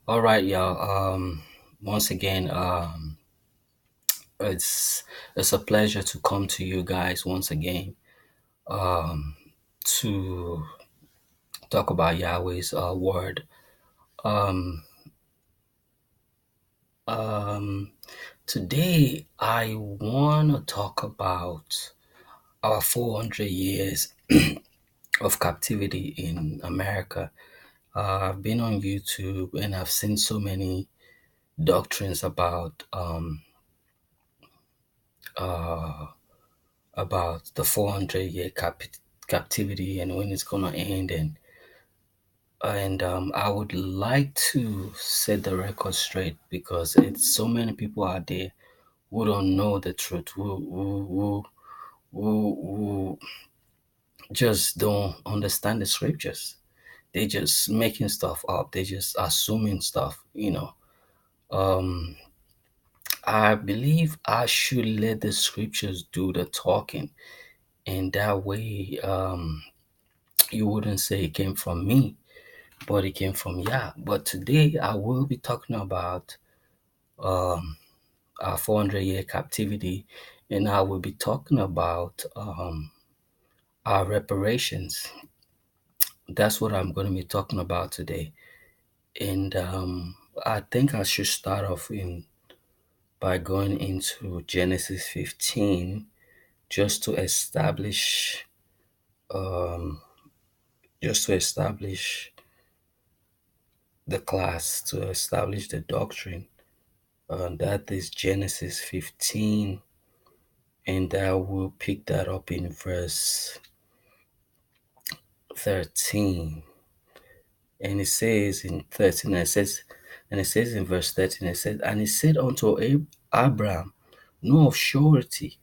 All right, y'all. Once again, it's it's a pleasure to come to you guys once again um, to talk about Yahweh's word. Um, um, Today, I want to talk about our 400 years of captivity in America. I've been on YouTube and I've seen so many doctrines uh, about the 400-year captivity and when it's gonna end, and I would like to set the record straight because it's so many people out there who don't know the truth, who just don't understand the scriptures. They just making stuff up. They just assuming stuff. Um, I believe I should let the scriptures do the talking, and that way, you wouldn't say it came from me, but it came from Yah. But today I will be talking about um, our 400-year captivity, and I will be talking about our reparations. That's what I'm going to be talking about today. And I think I should start off by going into Genesis 15 just to establish um, the class, to establish the doctrine. That is Genesis 15, and I will pick that up in verse 13. And it says in 13, and it says in verse 13, it says, and he said unto Abraham, know of surety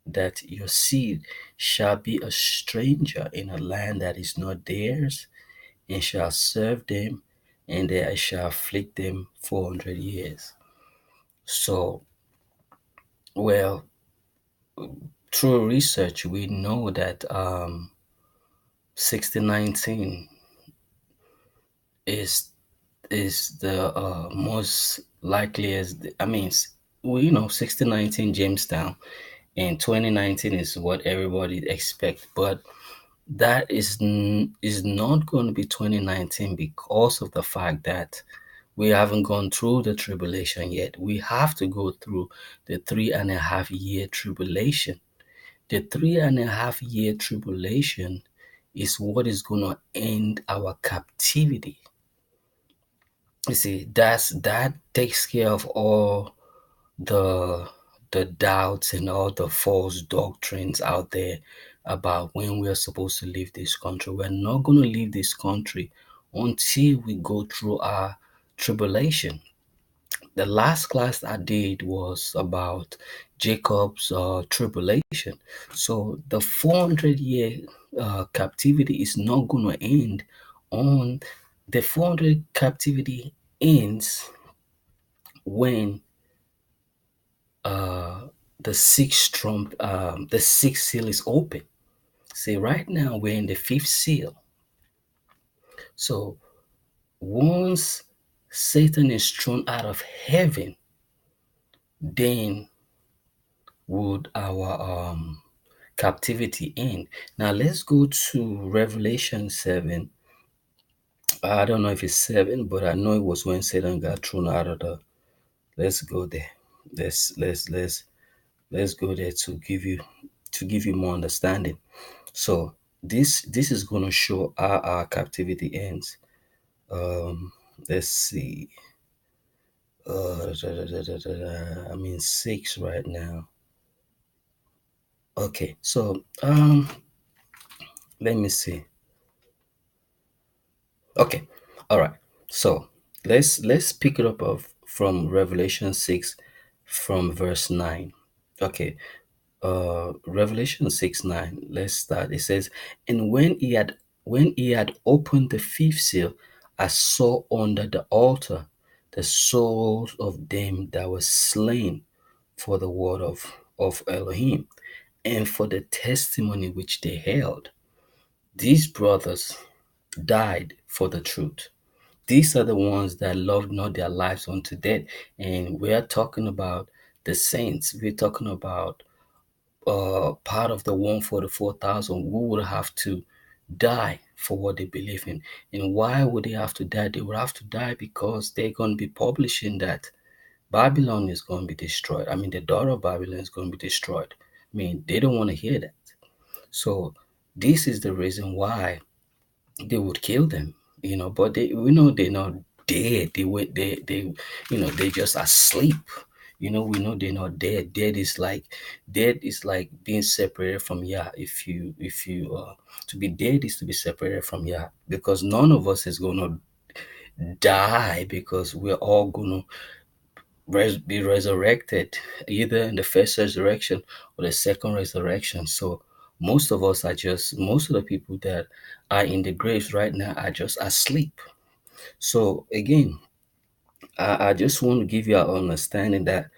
that your seed shall be a stranger in a land that is not theirs, and shall serve them, and they shall afflict them 400 years. So, well, through research, we know that 1619 is the most likeliest. I mean, well, 1619 Jamestown and 2019 is what everybody expect, but that is not going to be 2019 because of the fact that we haven't gone through the tribulation yet. We have to go through the 3.5 year tribulation. The 3.5 year tribulation is what is going to end our captivity. You see, that takes care of all the doubts and all the false doctrines out there about when we're supposed to leave this country. We're not going to leave this country until we go through our tribulation. The last class I did was about Jacob's tribulation. So the 400-year captivity is not going to end on the 400 captivity ends when uh, the sixth seal is open. See, right now we're in the fifth seal. So once Satan is thrown out of heaven, then would our captivity end. Now let's go to Revelation 7. I don't know if it's 7, but I know it was when Satan got thrown out of the. Let's go there. Let's go there to give you more understanding. So this is going to show how our captivity ends. Um, let's see. I'm in 6 right now. Okay, so let me see. Okay, all right. So let's pick it up from Revelation 6 from verse 9. Okay, Revelation 6:9. Let's start. It says, and when he had opened the fifth seal, I saw under the altar the souls of them that were slain for the word of Elohim and for the testimony which they held. These brothers died for the truth These are the ones that loved not their lives unto death. And we are talking about the saints. We're talking about part of the 144,000 who would have to die for what they believe in. And why would they have to die? They would have to die because they're going to be publishing that Babylon is going to be destroyed. I mean, the daughter of Babylon is going to be destroyed. I mean, they don't want to hear that. So this is the reason why they would kill them, but we know they're not dead. They just asleep. We know they're not dead. Dead is like being separated from Yah. If you to be dead is to be separated from Yah, because none of us is gonna die, because we're all gonna be resurrected, either in the first resurrection or the second resurrection. So most of the people that are in the graves right now are just asleep. So again, I just want to give you an understanding that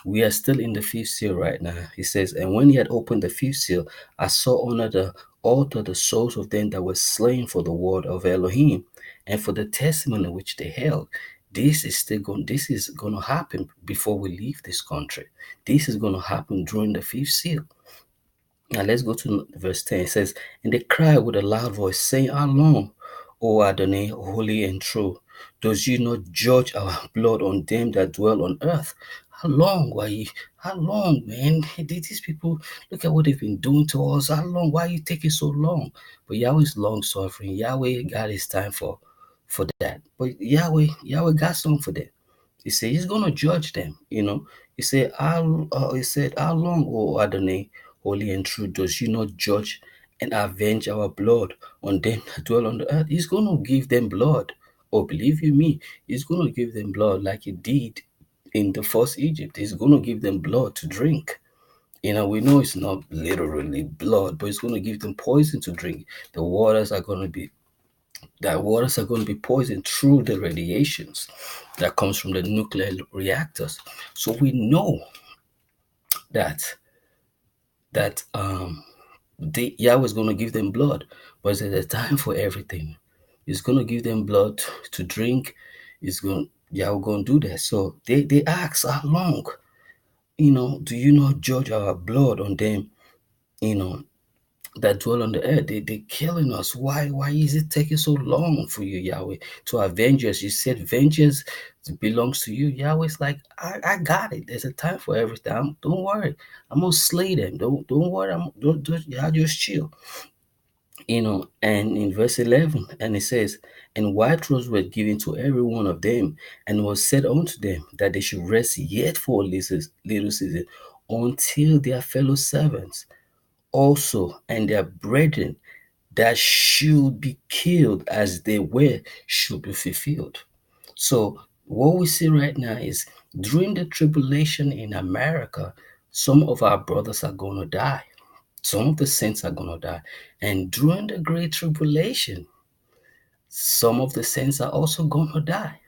we are still in the fifth seal right now. He says, and when he had opened the fifth seal, I saw under the altar the souls of them that were slain for the word of Elohim and for the testimony which they held. This is going to happen before we leave this country. This is going to happen during the fifth seal. Now let's go to verse 10. It says, and they cried with a loud voice, saying, how long, O Adonai, holy and true, does you not judge our blood on them that dwell on earth? How long? How long, man? These people, look at what they've been doing to us. How long? Why are you taking so long? But Yahweh is long suffering. Yahweh got his time for that. But Yahweh got some for them. He said he's gonna judge them. He said, how long, O Adonai, holy and true, does you not judge and avenge our blood on them that dwell on the earth? He's gonna give them blood. Oh, believe you me, he's gonna give them blood like he did in the first Egypt. He's gonna give them blood to drink. We know it's not literally blood, but it's gonna give them poison to drink. The waters are going to be poisoned through the radiations that comes from the nuclear reactors. So we know that Yahweh is going to give them blood, but there's a time for everything. He's going to give them blood to drink. Yahweh going to do that. So they ask, how long? Do you not judge our blood on them? You know, that dwell on the earth. They're killing us. Why is it taking so long for you, Yahweh, to avenge us? You said vengeance belongs to you. Yahweh's like, I got it. There's a time for everything. Don't worry. I'm gonna slay them. Don't worry. Don't yeah, just chill. And in verse 11, and it says, and white robes were given to every one of them, and was said unto them that they should rest yet for a little season until their fellow servants also and their brethren that should be killed as they were should be fulfilled. So what we see right now is during the tribulation in America, some of our brothers are going to die. Some of the saints are going to die. And during the great tribulation, some of the saints are also going to die.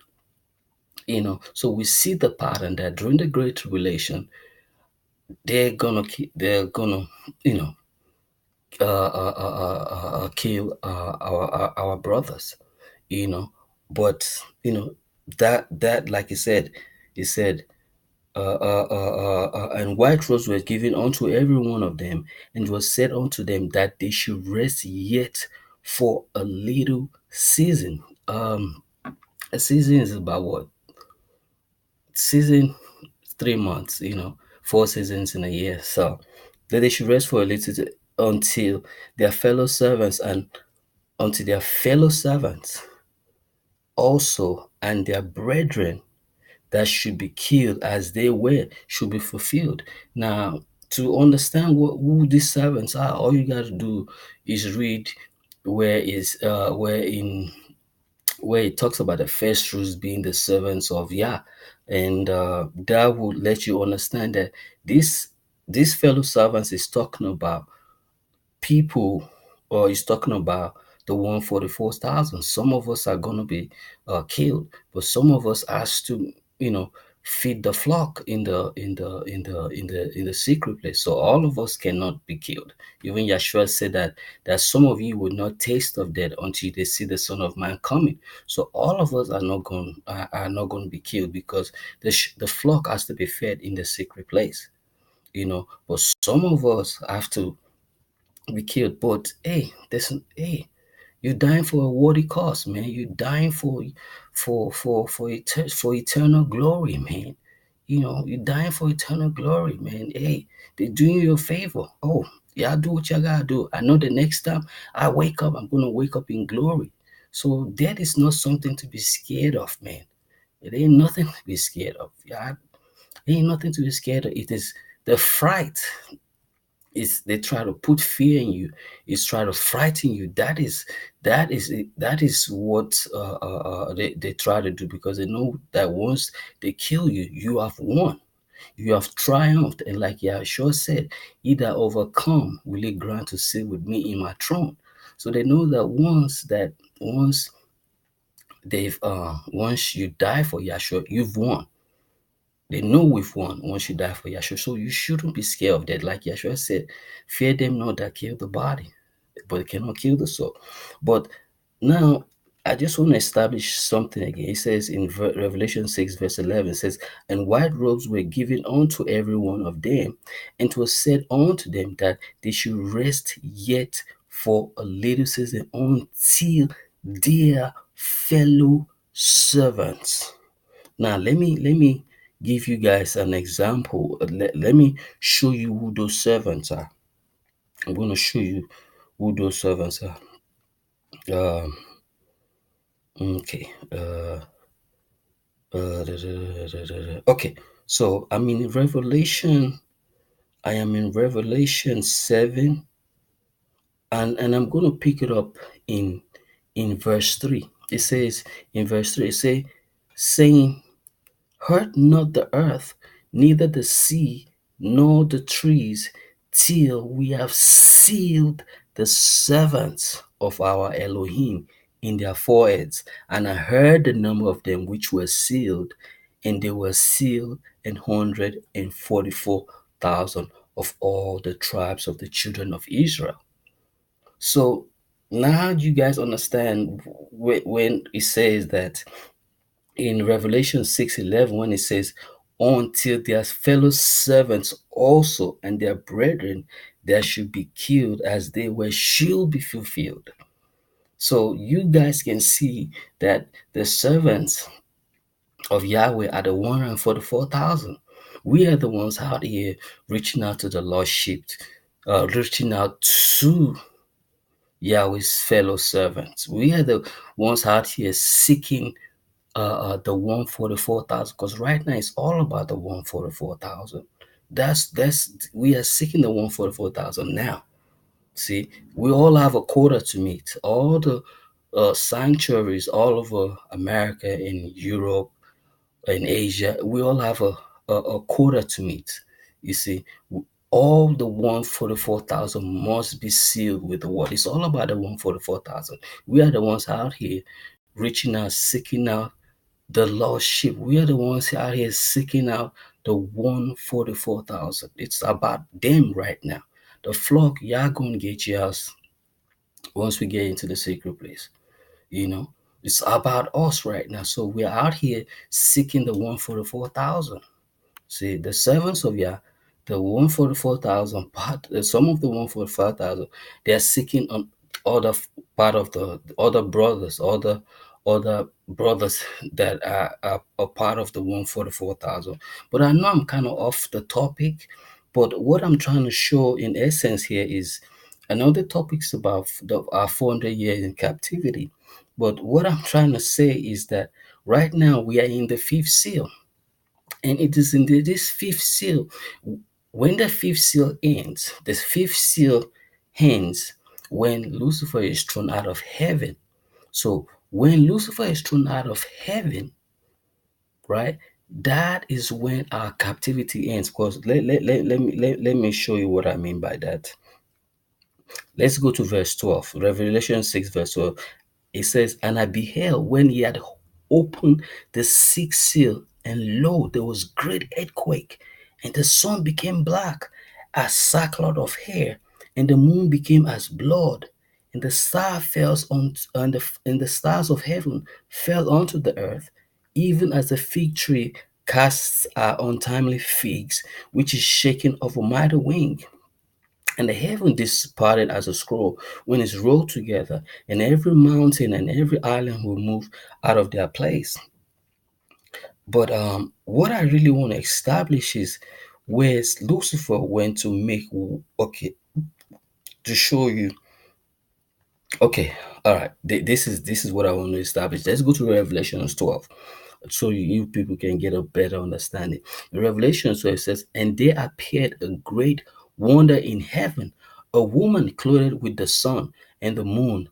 So we see the pattern that during the great tribulation, they're gonna you know kill our brothers, you know. But that like he said, and white robes were given unto every one of them, and it was said unto them that they should rest yet for a little season. A season is about what? Season 3 months, 4 seasons in a year. So that they should rest for a little until their fellow servants and unto their fellow servants also and their brethren that should be killed as they were should be fulfilled. Now, to understand who these servants are, all you got to do is read where it talks about the first fruits being the servants of Yah, and that would let you understand that this fellow servants is talking about people, or he's talking about the 144,000. Some of us are going to be killed, but some of us has to, feed the flock in the secret place. So all of us cannot be killed. Even Yahshua said that some of you will not taste of death until they see the Son of Man coming. So all of us are not going to be killed, because the flock has to be fed in the secret place. But some of us have to be killed. But you're dying for a worthy cause, man. You're dying for eternal glory, man. You're dying for eternal glory, man. Hey, they're doing you a favor. Oh, yeah, do what you gotta do. I know the next time I wake up, I'm gonna wake up in glory. So death is not something to be scared of, man. It ain't nothing to be scared of. Yeah, it ain't nothing to be scared of. It is the fright. Is they try to put fear in you. It's try to frighten you. That is what they try to do, because they know that once they kill you, you have won. You have triumphed. And like Yahshua said, he that overcome will he grant to sit with me in my throne. So they know that once you die for Yahshua, you've won. They know we've won once you die for Yahshua. So you shouldn't be scared of that. Like Yahshua said, fear them not that kill the body, but cannot kill the soul. But now, I just want to establish something again. It says in Revelation 6, verse 11, it says, and white robes were given unto every one of them, and it was said unto them that they should rest yet for a little season until their fellow servants. Now, let me give you guys an example. Let me show you who those servants are. I'm going to show you who those servants are. Um, okay. Okay. So I am in Revelation 7, and I'm going to pick it up in verse 3. It says in verse 3, it say, saying, hurt not the earth, neither the sea, nor the trees, till we have sealed the servants of our Elohim in their foreheads. And I heard the number of them which were sealed, and they were sealed 144,000 of all the tribes of the children of Israel. So now you guys understand when it says that in Revelation 6:11, when it says, until their fellow servants also and their brethren that should be killed as they were should be fulfilled. So you guys can see that the servants of Yahweh are the 144,000. We are the ones out here reaching out to the lost sheep, reaching out to Yahweh's fellow servants. We are the ones out here seeking the 144,000, because right now it's all about the 144,000. That's we are seeking the 144,000 now. See, we all have a quota to meet. All the sanctuaries all over America, in Europe, in Asia, we all have a quota to meet. You see, all the 144,000 must be sealed with the word. It's all about the 144,000. We are the ones out here reaching out, seeking out the lost sheep. We are the ones out here seeking out the 144,000. It's about them right now. The flock, y'all gonna get yours once we get into the secret place. You know, it's about us right now. So we're out here seeking the 144,000. See, the servants of Yah, the 144,000 part, some of the 145,000, they are seeking on other part of the other brothers, other brothers that are a part of the 144,000. But I know I'm kind of off the topic, but what I'm trying to show in essence here is, I know the topic's about our 400 years in captivity, but what I'm trying to say is that right now we are in the fifth seal, and it is in this fifth seal. When the fifth seal ends, the fifth seal ends when Lucifer is thrown out of heaven. So when Lucifer is thrown out of heaven, right, that is when our captivity ends. Because let me show you what I mean by that. Let's go to verse 12, Revelation 6, verse 12. It says, and I beheld when he had opened the sixth seal, And lo, there was great earthquake, and the sun became black as sackcloth of hair, and the moon became as blood, and the star fell and the stars of heaven fell onto the earth, even as the fig tree casts her untimely figs, which is shaken of a mighty wind. And the heaven disparted as a scroll when it's rolled together, and every mountain and every island will move out of their place. But what I really want to establish is where Lucifer went to make, okay, to show you. Okay, all right. This is what I want to establish. Let's go to Revelations 12, so you people can get a better understanding. In Revelation 12 it says, "And there appeared a great wonder in heaven, a woman clothed with the sun and the moon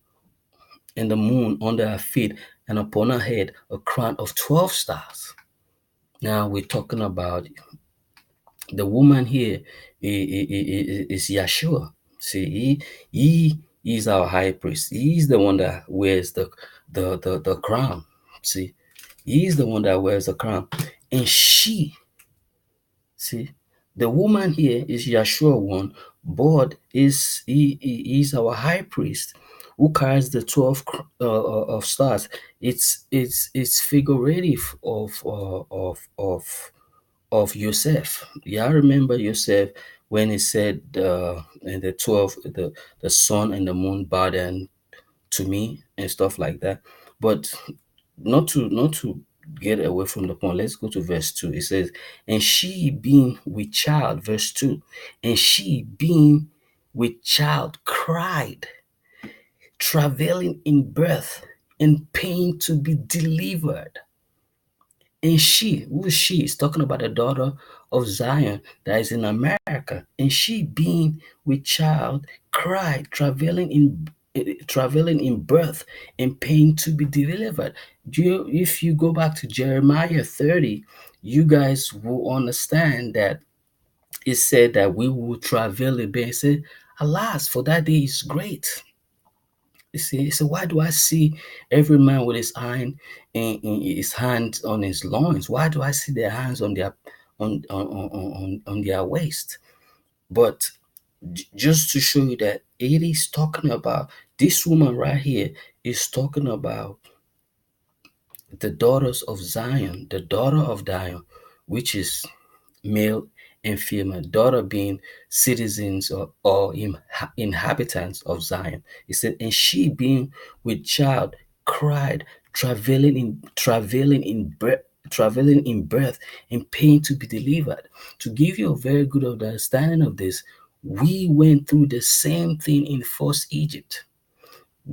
under her feet, and upon her head a crown of 12 stars." Now we're talking about the woman here is Yahshua. See, he is our high priest. He's the one that wears the crown. See, he's the one that wears the crown. And she, see, the woman here is Yahshua one, but is our high priest who carries the 12 of stars. It's figurative of Yosef. Yeah, I remember Yosef when he said, and the 12, the sun and the moon bow down to me and stuff like that. But not to get away from the point, let's go to verse 2. It says, "And she being with child," verse 2, "and she being with child cried, travailing in birth and pain to be delivered." And she, who is she? Is talking about the daughter of Zion that is in America. "And she, being with child, cried, travailing in birth and pain to be delivered." If you go back to Jeremiah 30, you guys will understand that it said that we will travail in pain. It said, "Alas, for that day is great." You see, so why do I see every man with his in his hands on his loins? Why do I see their hands on their on their waist? But just to show you that it is talking about this woman right here is talking about the daughters of Zion, the daughter of Zion, which is male and female, daughter being citizens or inhabitants of Zion. He said, "And she being with child cried, travailing in birth and pain to be delivered." To give you a very good understanding of this, we went through the same thing in first Egypt.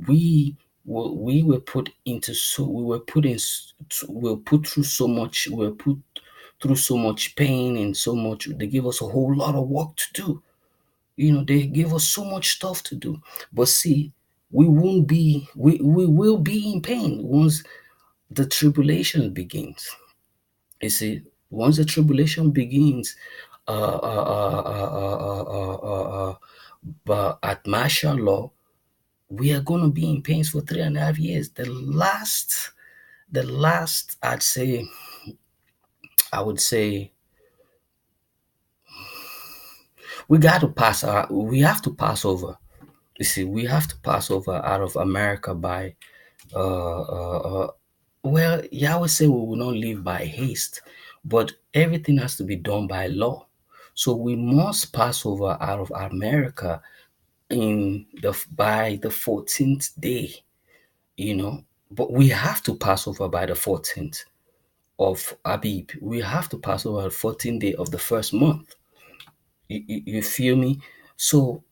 We were put into so we were put in we were put through so much we were put through so much pain and so much. They gave us a whole lot of work to do. They gave us so much stuff to do. But see, we will be in pain once the tribulation begins. You see, once the tribulation begins, but at martial law, we are going to be in pains for 3.5 years. The last, I would say, we have to pass over. You see, we have to pass over out of America by, uh, uh, uh, well, Yahweh said we will not live by haste, but everything has to be done by law. So we must pass over out of America by the 14th day, but we have to pass over by the 14th of Abib. We have to pass over the 14th day of the first month. You feel me? So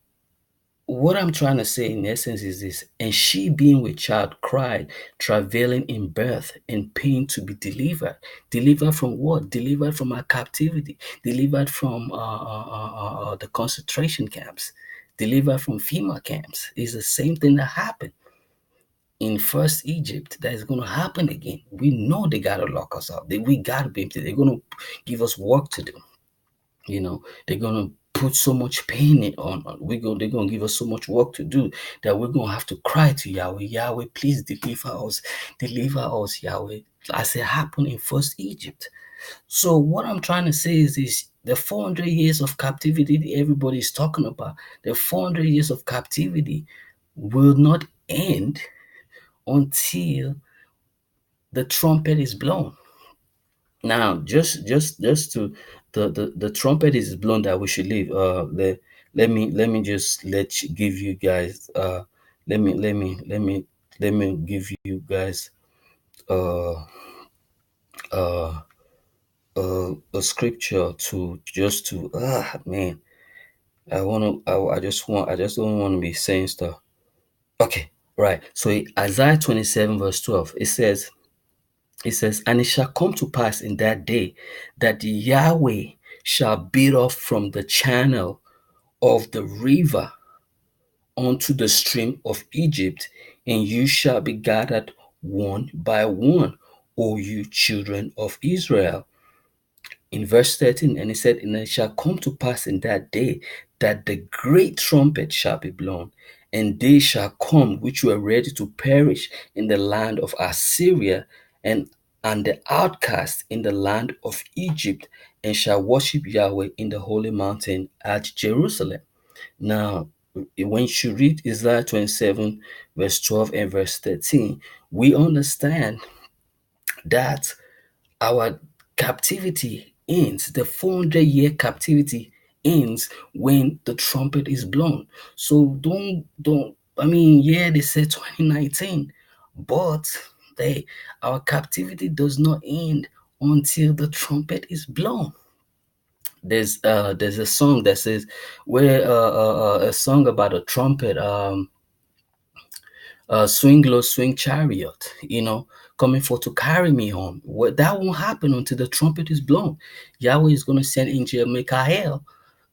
what I'm trying to say in essence is this: "And she being with child cried, travailing in birth and pain to be delivered." Delivered from what? Delivered from our captivity. Delivered from the concentration camps. Delivered from FEMA camps. It's the same thing that happened in first Egypt that is going to happen again. We know they got to lock us up. We got to be empty. They're going to give us work to do. They're going to put so much pain on. They're gonna give us so much work to do that we're gonna have to cry to Yahweh. Yahweh, please deliver us, Yahweh, as it happened in first Egypt. So what I'm trying to say is this: the 400 years of captivity that everybody is talking about, the 400 years of captivity will not end until the trumpet is blown. Now, just to the trumpet is blown that we should leave. Let me just give you guys let me let me let me let me give you guys uh uh a scripture to just to man, I just don't want to be saying stuff. Okay, right. So Isaiah 27 verse 12, it says, and it shall come to pass in that day that Yahweh shall beat off from the channel of the river unto the stream of Egypt, and you shall be gathered one by one, O you children of Israel. In verse 13, and he said, and it shall come to pass in that day that the great trumpet shall be blown, and they shall come which were ready to perish in the land of Assyria, and the outcast in the land of Egypt, and shall worship Yahweh in the holy mountain at Jerusalem. Now, when you read Isaiah 27, verse 12 and verse 13, we understand that our captivity ends. The 400-year captivity ends when the trumpet is blown. So don't. I mean, yeah, they said 2019, but our captivity does not end until the trumpet is blown. There's a song that says where a song about a trumpet. Swing low, swing chariot, coming for to carry me home. Well, that won't happen until the trumpet is blown. Yahweh is going to send angel Michael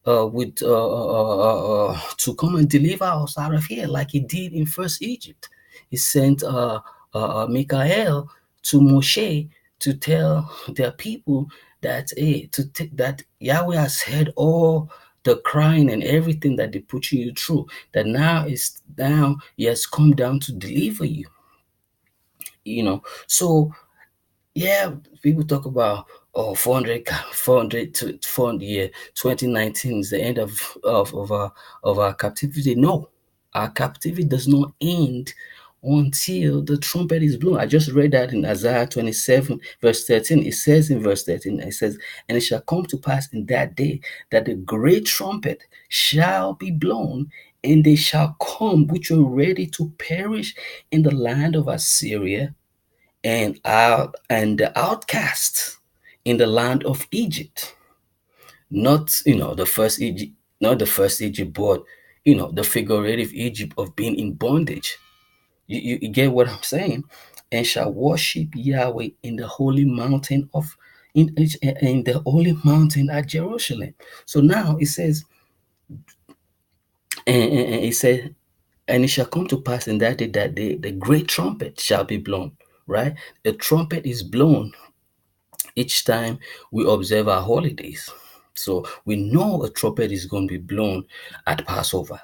with to come and deliver us out of here, like he did in first Egypt. He sent Michael to Moshe to tell their people that that Yahweh has heard all the crying and everything that they put you through. That now he has come down to deliver you. So yeah, people talk about 400 to 400 year 2019 is the end of our captivity. No, our captivity does not end until the trumpet is blown. I just read that in Isaiah 27 verse 13. It says in verse 13, it says, and it shall come to pass in that day that the great trumpet shall be blown, and they shall come which were ready to perish in the land of Assyria, and the outcasts in the land of Egypt. Not the first Egypt, not the first Egypt, but the figurative Egypt of being in bondage. You get what I'm saying? And shall worship Yahweh in the holy mountain in the holy mountain at Jerusalem. So now it says, and it said, and it shall come to pass in that day that the great trumpet shall be blown. Right? The trumpet is blown each time we observe our holidays. So we know a trumpet is going to be blown at Passover.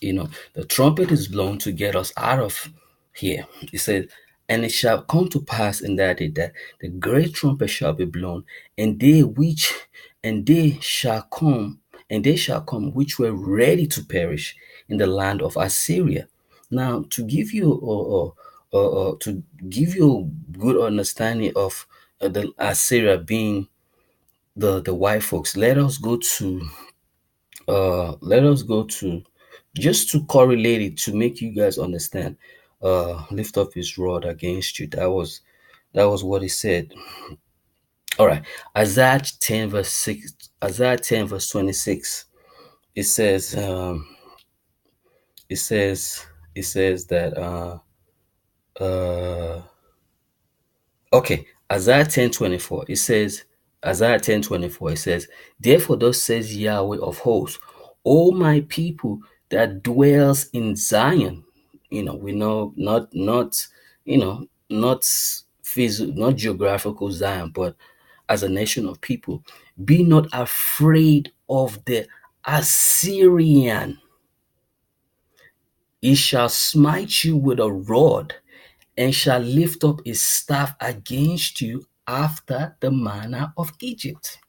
The trumpet is blown to get us out of here. He said, and it shall come to pass in that day that the great trumpet shall be blown, and they shall come, which were ready to perish in the land of Assyria. Now, to give you a good understanding of the Assyria being the white folks, let us go to just to correlate it to make you guys understand. Lift up his rod against you. That was what he said. All right. Isaiah 10 verse 6, Isaiah 10 verse 26. It says it says it says that uh okay, Isaiah 10:24, it says, therefore thus says Yahweh of hosts, O my people that dwells in Zion. We know not not geographical Zion, but as a nation of people, be not afraid of the Assyrian. He shall smite you with a rod and shall lift up his staff against you after the manner of Egypt.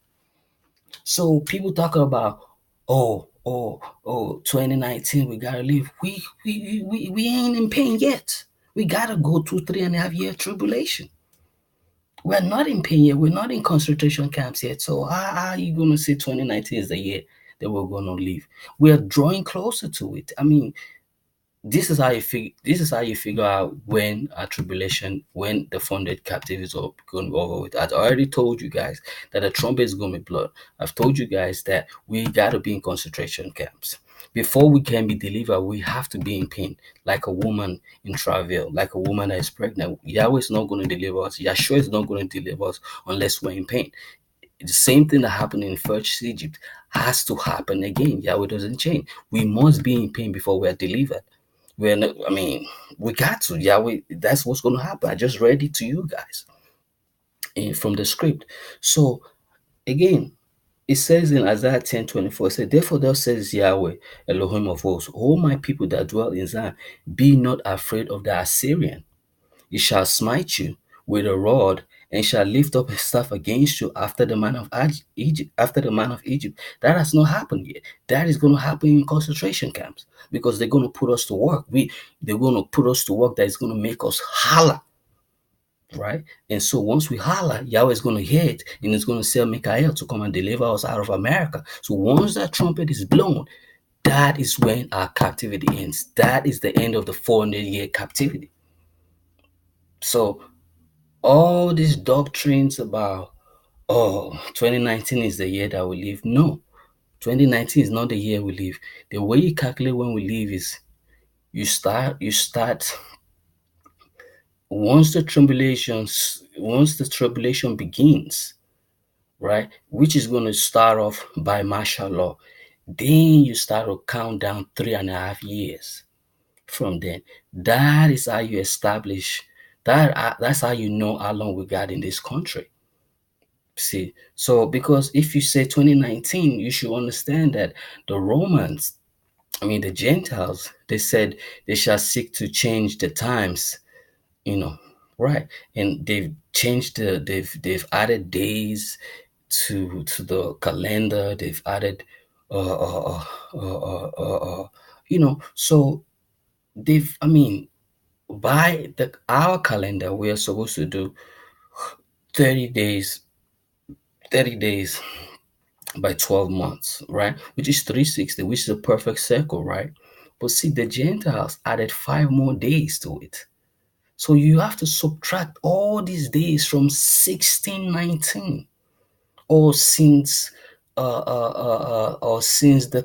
So people talk about, oh, 2019, we gotta leave. We ain't in pain yet. We gotta go through 3.5 year tribulation. We're not in pain yet. We're not in concentration camps yet. So how are you gonna say 2019 is the year that we're gonna leave? We're drawing closer to it. I mean, this is how you figure out when a tribulation, when the funded captivity is going to be over with. I've already told you guys that the trumpet is going to be blown. I've told you guys that we got to be in concentration camps. Before we can be delivered, we have to be in pain, like a woman in travail, like a woman that is pregnant. Yahweh is not going to deliver us. Yahshua is not going to deliver us unless we're in pain. The same thing that happened in first Egypt has to happen again. Yahweh doesn't change. We must be in pain before we are delivered. We're not, I mean, we got to. Yahweh, that's what's going to happen. I just read it to you guys from the script. So, again, it says in Isaiah 10:24, it says, therefore thus says Yahweh, Elohim of hosts, all my people that dwell in Zion, be not afraid of the Assyrian. He shall smite you with a rod and shall lift up his staff against you after the man of Egypt. After the man of Egypt, that has not happened yet. That is going to happen in concentration camps because they're going to put us to work. They're going to put us to work that is going to make us holler, right? And so once we holler, Yahweh is going to hear it and it's going to send Michael to come and deliver us out of America. So once that trumpet is blown, that is when our captivity ends. That is the end of the 400-year captivity. So all these doctrines about, 2019 is the year that we live. No, 2019 is not the year we live. The way you calculate when we live is you start once the tribulation begins, right? Which is going to start off by martial law. Then you start to count down 3.5 years from then. That is how you establish that. That's how you know how long we got in this country. See, so because if you say 2019, you should understand that the Romans, I mean the Gentiles, they said they shall seek to change the times, right? And they've changed they've added days to the calendar. They've added, uh, uh, uh, uh, uh, uh, so I mean, by our calendar, we are supposed to do 30 days, 30 days by 12 months, right? Which is 360, which is a perfect circle, right? But see, the Gentiles added 5 more days to it. So you have to subtract all these days from 1619, or since the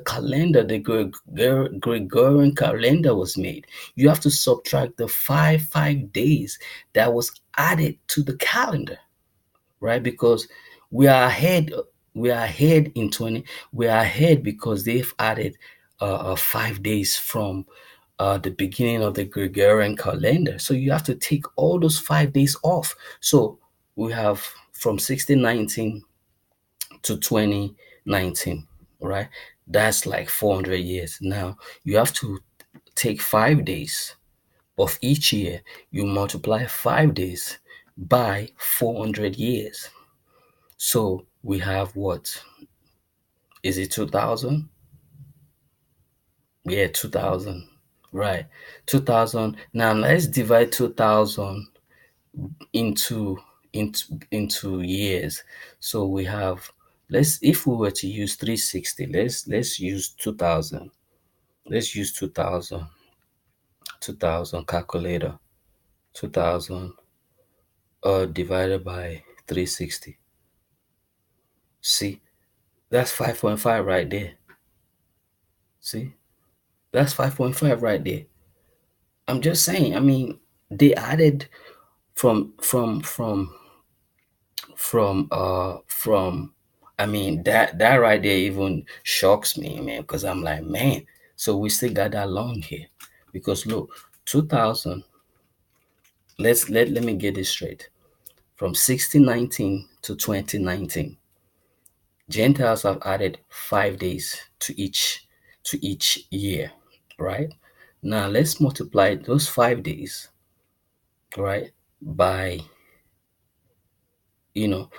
calendar, the Gregorian calendar was made. You have to subtract the five days that was added to the calendar, right? Because we are ahead. We are ahead in 20. We are ahead because they've added 5 days from the beginning of the Gregorian calendar. So you have to take all those 5 days off. So we have from 1619 to 2019, right? That's like 400 years. Now you have to take 5 days of each year. You multiply 5 days by 400 years. So we have what? Is it 2000? Yeah, 2000. Right. 2000. Now let's divide 2000 into into years. So we have, let's, if we were to use 360, let's use 2000. Let's use 2000. 2000 calculator. 2000 divided by 360. See, that's 5.5 right there. See? That's 5.5 right there. I'm just saying, I mean, they added from I mean, that right there even shocks me, man, because I'm like, man, so we still got that long here. Because look, 2000, let me get this straight. From 1619 to 2019. Gentiles have added 5 days to each year, right? Now let's multiply those 5 days, right, by you know,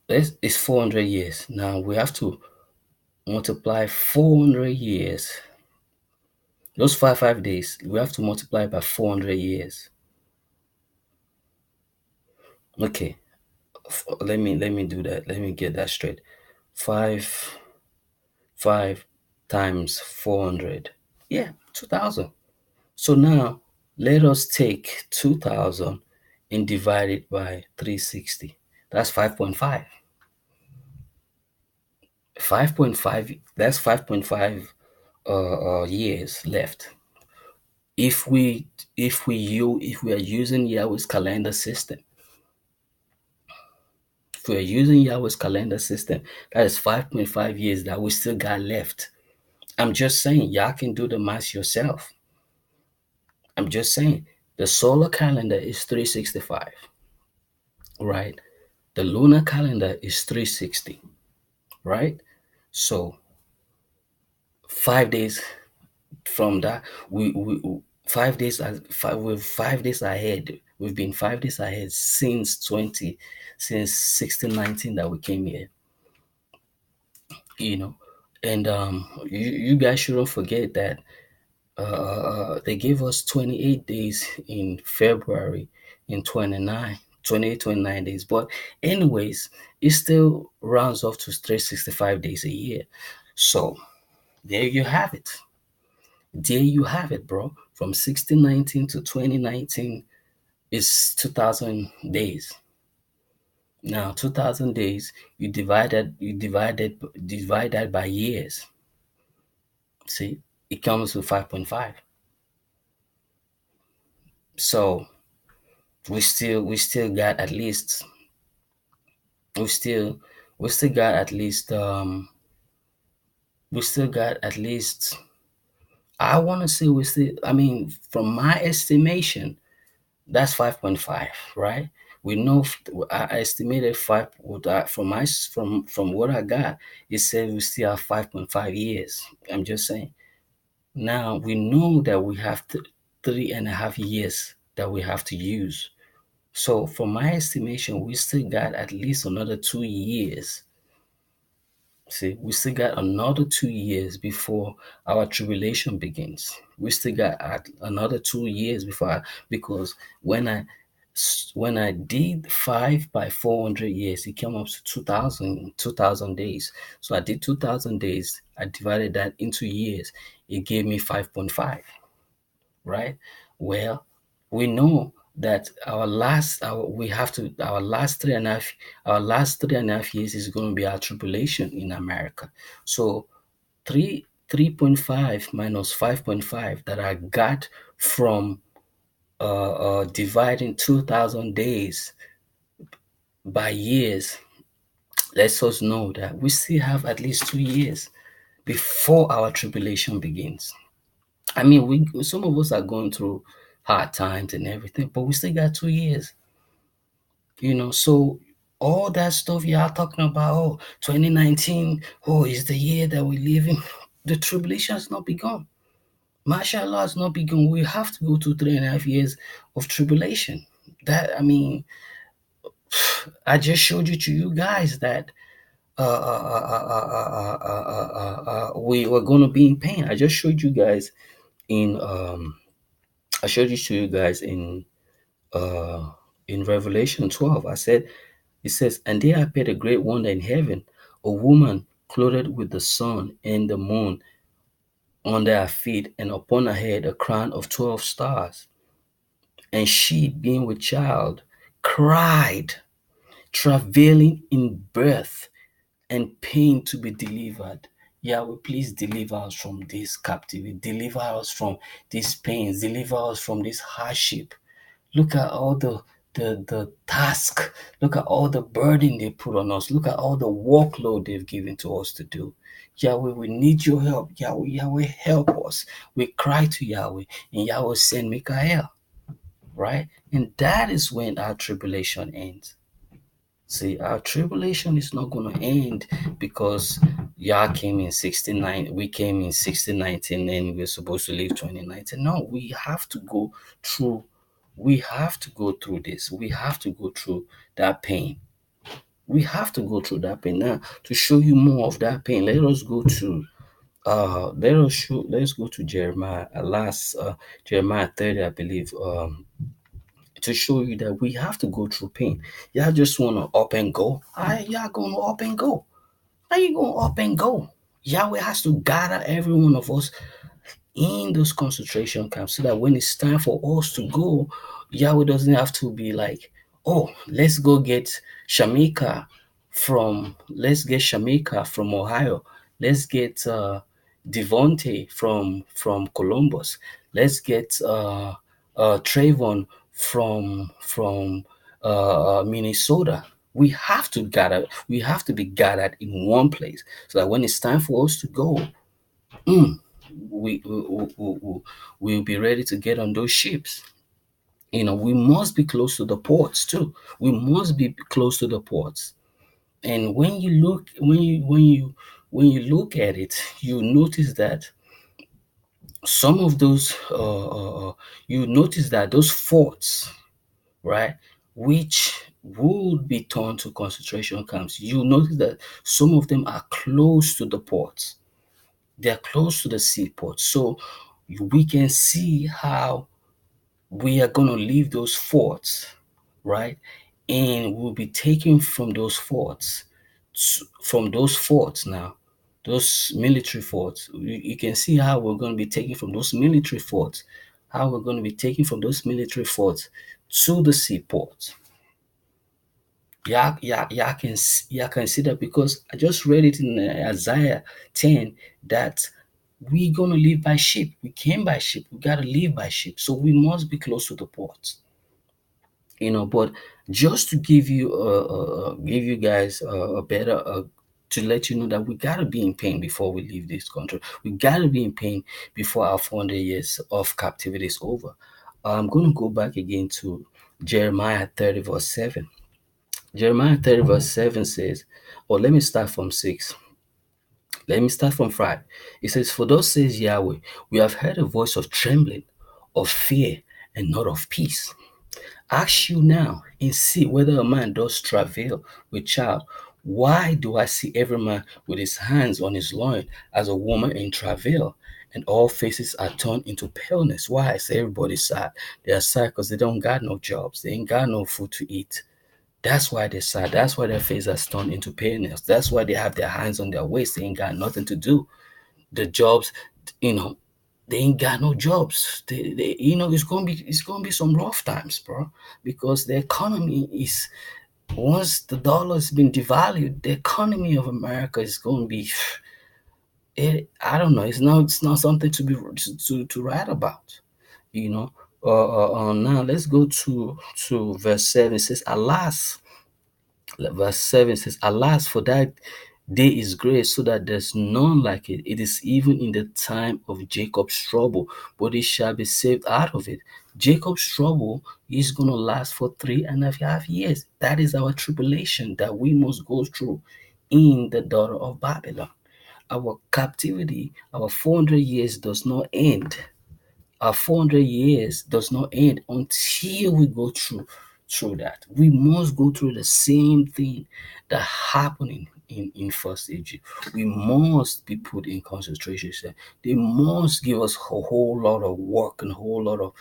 it's 400 years. Now we have to multiply 400 years. Those five days, we have to multiply by 400 years. Okay, let me do that. Let me get that straight. Five five times 400. Yeah, 2000. So now let us take 2000 and divide it by 360. That's 5.5. 5.5, that's 5.5 years left. If we are using Yahweh's calendar system, if we are using Yahweh's calendar system, that is 5.5 years that we still got left. I'm just saying, y'all can do the math yourself. I'm just saying, the solar calendar is 365, right? The lunar calendar is 360, right? So 5 days from that, we 5 days we're 5 days ahead. We've been 5 days ahead since 1619 that we came here, you know. And you guys shouldn't forget that they gave us 28 days in February in 29 days. But anyways, it still rounds off to 365 days a year. So there you have it. There you have it, bro. From 1619 to 2019 is 2000 days. Now 2000 days, you divide that by years. See, it comes to 5.5. So we still got at least we still we still got at least we still got at least I want to say we still, I mean, from my estimation, that's 5.5, right? We know I estimated five with that from from what I got. It said we still have 5.5 years. I'm just saying. Now we know that we have 3.5 years that we have to use. So from my estimation, we still got at least another 2 years. See, we still got another 2 years before our tribulation begins. We still got another 2 years because when I did 5 by 400 years, it came up to 2,000 days. So I did 2,000 days. I divided that into years. It gave me 5.5, right? Well, we know that our last 3.5 years is going to be our tribulation in America. So 3.5 minus 5.5 that I got from dividing 2,000 days by years lets us know that we still have at least 2 years before our tribulation begins. I mean, some of us are going through hard times and everything, but we still got 2 years. So all that stuff y'all talking about, 2019, is the year that we live in. The tribulation has not begun. Martial law has not begun. We have to go to 3.5 years of tribulation. That, I mean, I just showed you guys that we were going to be in pain. I just showed you guys in I showed you to you guys in Revelation 12. It says, and there appeared a great wonder in heaven, a woman clothed with the sun and the moon under her feet, and upon her head a crown of 12 stars. And she, being with child, cried, travailing in birth and pain to be delivered. Yahweh, please deliver us from this captivity. Deliver us from these pains. Deliver us from this hardship. Look at all the task. Look at all the burden they put on us. Look at all the workload they've given to us to do. Yahweh, we need your help. Yahweh, help us. We cry to Yahweh, and Yahweh send Michael, right? And that is when our tribulation ends. See, our tribulation is not going to end because Yah came in 69, we came in 1619 and we're supposed to leave 2019. No, through, we have to go through this. We have to go through that pain. We have to go through that pain. Now, to show you more of that pain, let's go to Jeremiah, last Jeremiah 30, I believe, to show you that we have to go through pain. Y'all just want to up and go. Y'all going to up and go. How you going to up and go? Yahweh has to gather every one of us in those concentration camps so that when it's time for us to go, Yahweh doesn't have to be like, oh, let's get Shamika from Ohio. Let's get Devonte from Columbus. Let's get Trayvon from Minnesota. We have to be gathered in one place so that when it's time for us to go, mm, we'll be ready to get on those ships. We must be close to the ports too. We must be close to the ports. And when you look at it, you notice that some of those you notice that those forts, right, which would be turned to concentration camps, you notice that some of them are close to the ports. They're close to the seaport. So we can see how we are going to leave those forts, right? And we'll be taken from those forts, now, those military forts. You can see how we're going to be taken from those military forts, how we're going to be taken from those military forts to the seaport. Yeah, can see that because I just read it in Isaiah 10 that we're gonna live by ship. We came by ship. We gotta live by ship. So we must be close to the port. But just to give you guys a better to let you know that we gotta be in pain before we leave this country. We gotta be in pain before our 400 years of captivity is over. I'm gonna go back again to Jeremiah 30 verse 7. Jeremiah 30 verse 7 says, or let me start from 6. Let me start from 5. It says, for thus says Yahweh, we have heard a voice of trembling, of fear, and not of peace. Ask you now and see whether a man does travail with child. Why do I see every man with his hands on his loin as a woman in travail? And all faces are turned into paleness. Why? I say everybody's sad. They are sad because they don't got no jobs. They ain't got no food to eat. That's why they're sad. That's why their face has turned into paleness. That's why they have their hands on their waist. They ain't got nothing to do. The jobs, you know, they ain't got no jobs. It's gonna be some rough times, bro, because the economy is once the dollar's been devalued, the economy of America is gonna be. I don't know. It's not something to be to write about. You know. Now let's go to verse 7. It says, "Alas." Verse 7 says, "Alas, for that day is great, so that there's none like it. It is even in the time of Jacob's trouble, but it shall be saved out of it." Jacob's trouble is going to last for 3.5 years. That is our tribulation that we must go through in the daughter of Babylon. Our captivity, our 400 years does not end. Our 400 years does not end until we go through that. We must go through the same thing that happened in first Egypt. We must be put in concentration camp. They must give us a whole lot of work and a whole lot of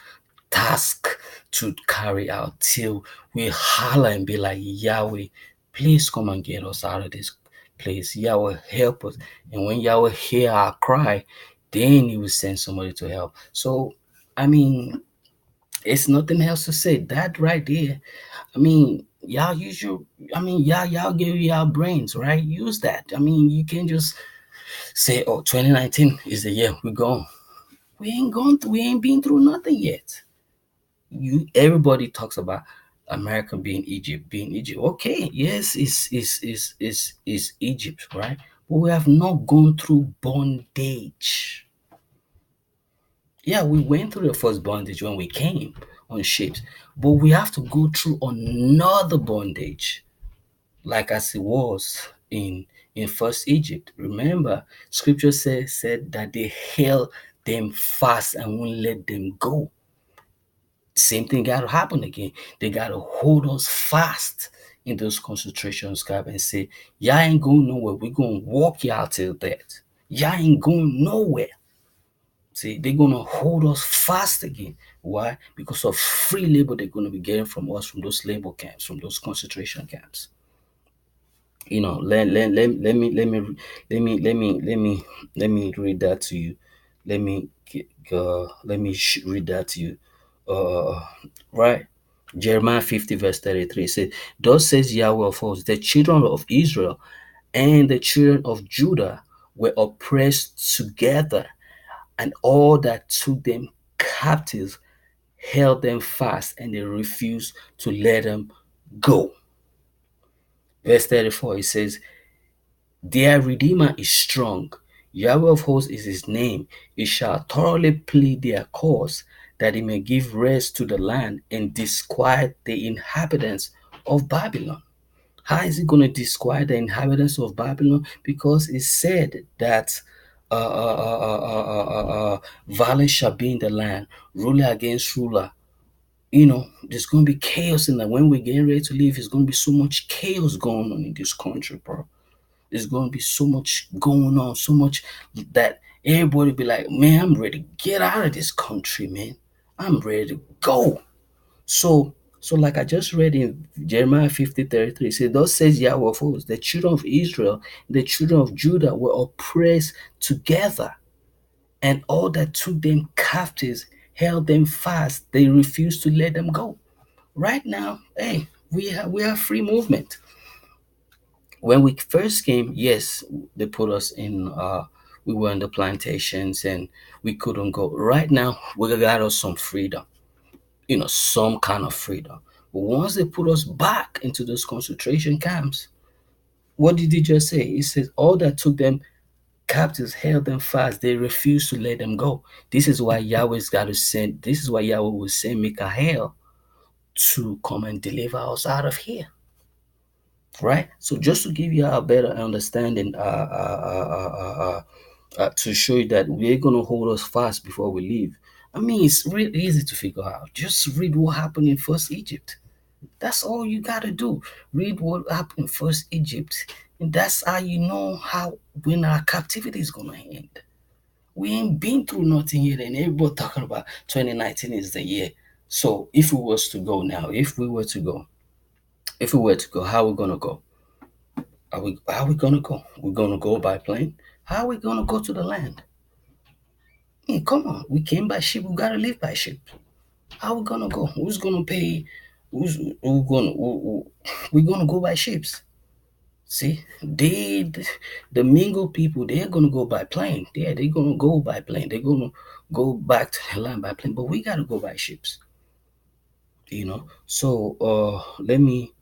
task to carry out till we holler and be like, Yahweh, please come and get us out of this place. Yahweh, help us. And when Yahweh hear our cry, then he will send somebody to help. So, I mean, it's nothing else to say. That right there, I mean, y'all use your, y'all give y'all brains, right? Use that. I mean, you can't just say, oh, 2019 is the year we're gone. We ain't been through nothing yet. Everybody talks about America being Egypt. Okay, yes, is Egypt, right? But we have not gone through bondage. Yeah, we went through the first bondage when we came on ships, but we have to go through another bondage. like as it was in first Egypt. Remember, scripture said that they held them fast and won't let them go. Same thing got to happen again. They got to hold us fast in those concentration camps and say, y'all ain't going nowhere. We're going to walk y'all till death. Y'all ain't going nowhere. See, they're going to hold us fast again. Why? Because of free labor they're going to be getting from us from those labor camps, from those concentration camps. Let me read that to you. Read that to you. Right, Jeremiah 50 verse 33 says, thus says Yahweh of hosts, the children of Israel and the children of Judah were oppressed together, and all that took them captives held them fast, and they refused to let them go. Verse 34, it says, their Redeemer is strong. Yahweh of hosts is his name. He shall thoroughly plead their cause, that he may give rest to the land and disquiet the inhabitants of Babylon. How is he going to disquiet the inhabitants of Babylon? Because it said that violence shall be in the land, ruler against ruler. There's going to be chaos in that. When we're getting ready to leave, there's going to be so much chaos going on in this country, bro. There's going to be so much going on, so much that everybody be like, man, I'm ready to get out of this country, man. I'm ready to go. So like I just read in Jeremiah 50:33, it says, thus says Yahweh of hosts, the children of Israel, the children of Judah were oppressed together, and all that took them captives held them fast. They refused to let them go. Right now, hey, we have free movement. When we first came, yes, they put us in. We were in the plantations and we couldn't go. Right now, we got us some freedom. Some kind of freedom. But once they put us back into those concentration camps, what did he just say? He says all that took them captives held them fast. They refused to let them go. This is why Yahweh's got to send. This is why Yahweh will send Michael to come and deliver us out of here. Right? So just to give you a better understanding, to show you that we're going to hold us fast before we leave. I mean, it's really easy to figure out. Just read what happened in First Egypt. That's all you got to do. Read what happened in First Egypt. And that's how you know how when our captivity is going to end. We ain't been through nothing yet, and everybody talking about 2019 is the year. So if we was to go now, if we were to go, how we gonna go? How we gonna go? We're gonna go by plane. How are we gonna go to the land? Hey, come on, we came by ship. We gotta live by ship. How we gonna go? Who's gonna pay? We're gonna go by ships. See, the mingle people, they're gonna go by plane. Yeah, they're gonna go by plane. They're gonna go back to the land by plane. But we gotta go by ships. So let me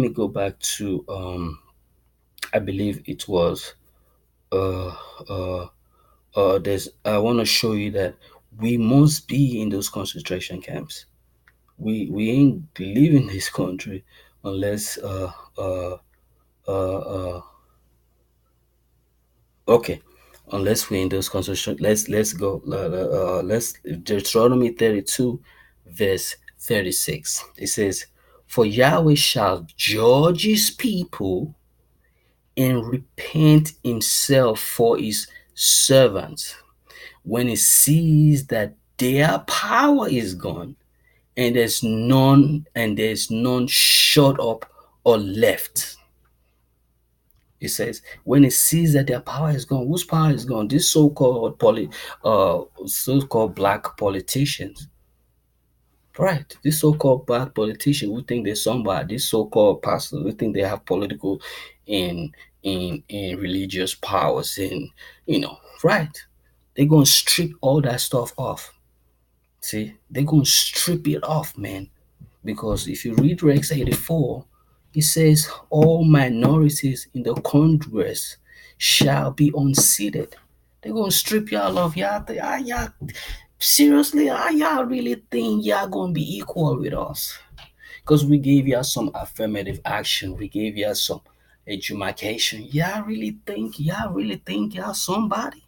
go back to I believe it was uh uh there's I want to show you that we must be in those concentration camps. We ain't leaving this country unless uh okay, unless we're in those concentration. Let's go. Let's Deuteronomy 32 verse 36. It says, for Yahweh shall judge his people and repent himself for his servants when he sees that their power is gone, and there's none shut up or left. It says when he sees that their power is gone. Whose power is gone? This so-called black politicians. Right. This so-called black politician who think they're somebody, this so-called pastor who think they have political and in religious powers, and right. They're gonna strip all that stuff off. See, they're gonna strip it off, man. Because if you read Rex 84, it says all minorities in the Congress shall be unseated. They're gonna strip y'all of y'all seriously, y'all really think y'all gonna be equal with us? Because we gave you some affirmative action, we gave you some education. Y'all really think y'all somebody?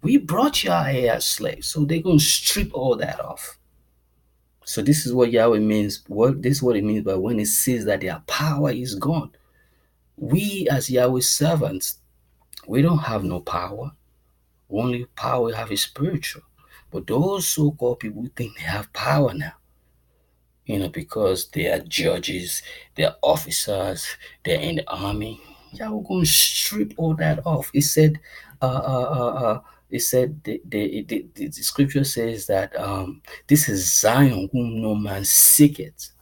We brought y'all here as slaves, so they're gonna strip all that off. So this is what Yahweh means. What this is what it means by when it says that their power is gone. We as Yahweh's servants, we don't have no power. Only power we have is spiritual. But those so-called people think they have power now. Because they are judges, they're officers, they're in the army. Yeah, we're going to strip all that off. It said the scripture says that this is Zion whom no man seeketh.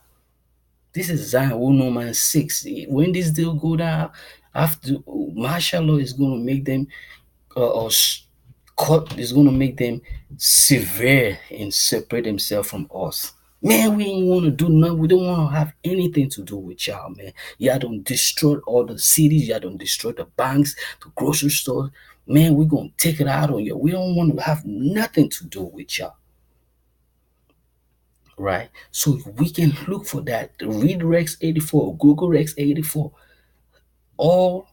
This is Zion whom no man seeks. When this deal go down, after martial law is going to make them or court is going to make them severe and separate themselves from us. Man, we ain't want to do nothing. We don't want to have anything to do with y'all, man. Y'all don't destroy all the cities. Y'all don't destroy the banks, the grocery stores. Man, we're going to take it out on you. We don't want to have nothing to do with y'all. Right? So we can look for that. Read Rex 84, Google Rex 84. All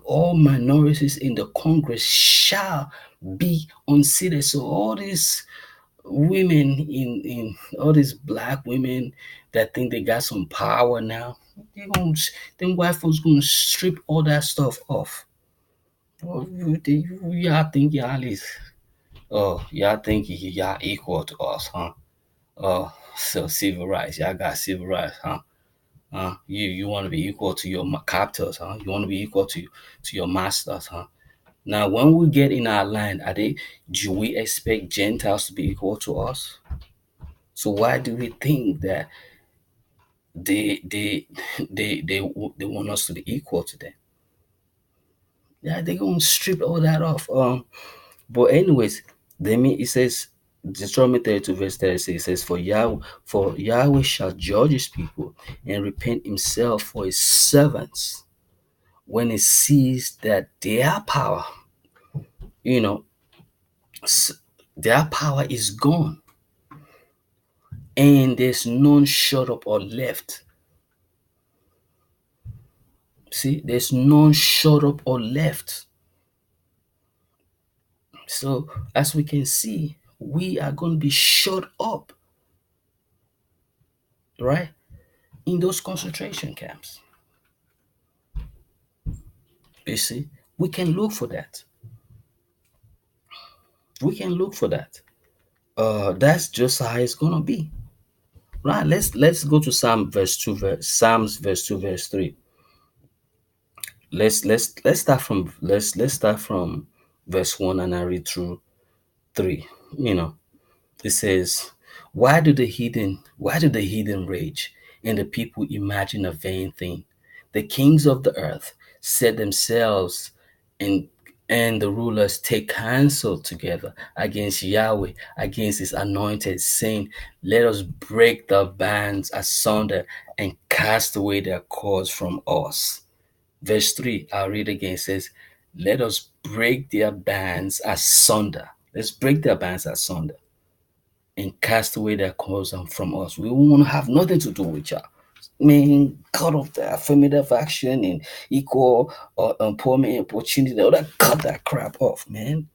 all minorities in the Congress shall be unseated. So all these women in all these black women that think they got some power now, they gonna them white folks gonna strip all that stuff off. Oh, y'all think y'all is y'all think y'all equal to us, huh? So civil rights, y'all got civil rights, huh? You want to be equal to your captors, huh? You want to be equal to your masters, huh? Now, when we get in our land, do we expect Gentiles to be equal to us? So why do we think that they they they want us to be equal to them? Yeah, they're gonna strip all that off. But anyways, it says Deuteronomy 32 verse 36, it says, for Yahweh shall judge his people and repent himself for his servants when he sees that you know, their power is gone and there's none shut up or left. See, there's none shut up or left. So, as we can see, we are going to be shut up, right? In those concentration camps. You see, we can look for that. We can look for that. That's just how it's gonna be, right? Let's go to Psalms verse 2 verse 3. Let's start from let's start from verse 1 and I read through 3. You know, it says, why do the heathen rage and the people imagine a vain thing? The kings of the earth set themselves and the rulers take counsel together against Yahweh, against his anointed, saying, let us break the bands asunder and cast away their cords from us. Verse 3, I'll read again. It says, let us break their bands asunder. Let's break their bands asunder and cast away their cords from us. We want to have nothing to do with y'all. Man, cut off the affirmative action and equal employment opportunity. All that, cut that crap off, man.